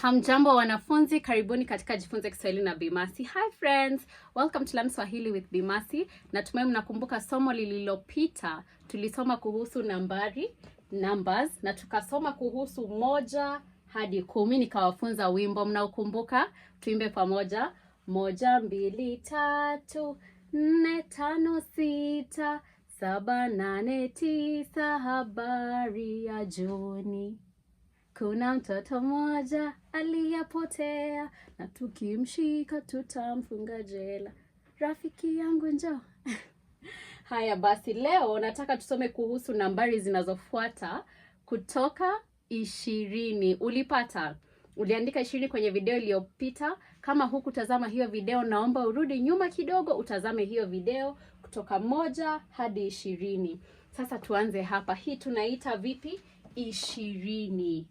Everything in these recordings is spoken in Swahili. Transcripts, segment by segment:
Hamjambo wanafunzi, karibuni katika Jifunze Kiswahili na Bi Mercy. Hi friends, welcome to Learn Swahili with Bi Mercy. Natumai mnakumbuka somo lililopita tulisoma kuhusu numbers, na tukasoma kuhusu 1 hadi 10. Nikawafunza wimbo, mnaukumbuka? Tuimbe pamoja. 1, 2, 3, 4, 5, 6, 7, 8, 9, habari ya jioni. Kuna mtoto mmoja aliyepotea, na tukimshika tutamfunga jela. Rafiki yangu njoo. Haya basi, leo nataka tusome kuhusu nambari zinazofuata kutoka 20. Ulipata? Uliandika 20 kwenye video iliyopita. Kama hukutazama hiyo video, naomba urudi nyuma kidogo utazame hiyo video kutoka 1 hadi 20. Sasa tuanze hapa. Hii tunaita vipi? 20.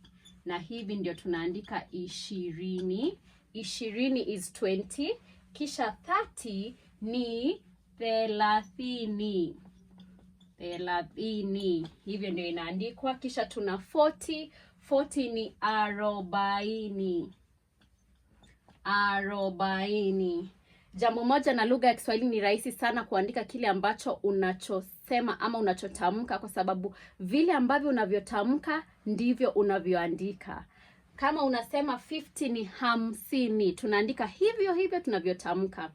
Na hivi ndio tunaandika 20. 20 is 20. Kisha 30 ni 30. 30. Hivyo ndio inaandikwa. Kisha tuna 40. 40 ni 40. 40. Jambo moja na lugha ya Kiswahili, ni rahisi sana kuandika kile ambacho unachosema ama unachotamka, kwa sababu vile ambavyo unavyotamka ndivyo unavyoandika. Kama unasema 50 ni 50, tunaandika hivyo hivyo tunavyotamka.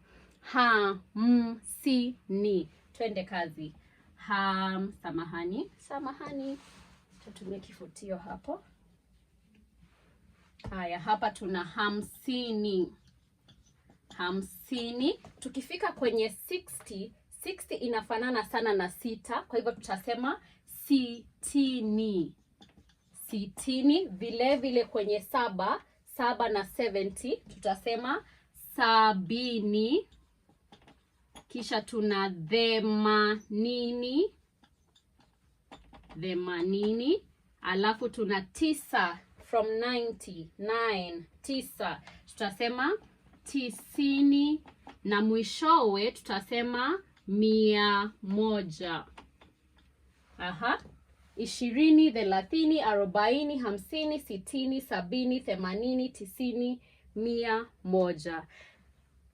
50. Twende kazi. Samahani. Tutumie kifutio hapo. Haya, hapa tuna 50. 50. Tukifika kwenye 60, 60 inafanana sana na 6, kwa hivyo tutasema 60. 60. Vile vile kwenye 7 na 70 tutasema 70. Kisha tuna 80. Alafu tuna 9 from 90, 9 tutasema 90, na mwishowe tutasema 100. 20, 30, 40, 50, 60, 70, 80, 90, 100.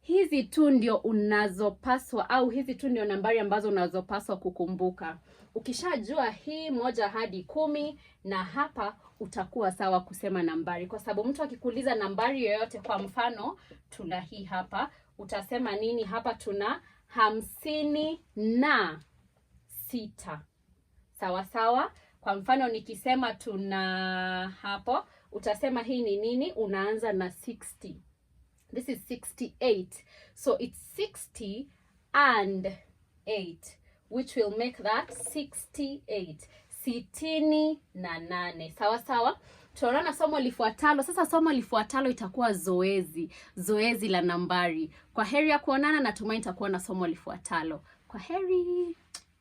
Hizi tu ndio unazopaswa, au hizi tu ndio nambari ambazo unazopaswa kukumbuka. Ukishajua hii 1 hadi 10, na hapa utakuwa sawa kusema nambari, kwa sababu mtu akikuuliza nambari yoyote, kwa mfano tuna hii hapa, utasema nini? Hapa tuna 56. Sawa sawa. Kwa mfano nikisema tuna hapo, utasema hii ni nini? Unaanza na 60. This is 68. So it's 60 and 8, which will make that 68. 68. Sawa sawa. Tunaona somo lifuatalo. Sasa somo lifuatalo itakuwa zoezi la nambari. Kwa heri ya kuonana, natumai nitakuwa na somo lifuatalo. Kwa heri.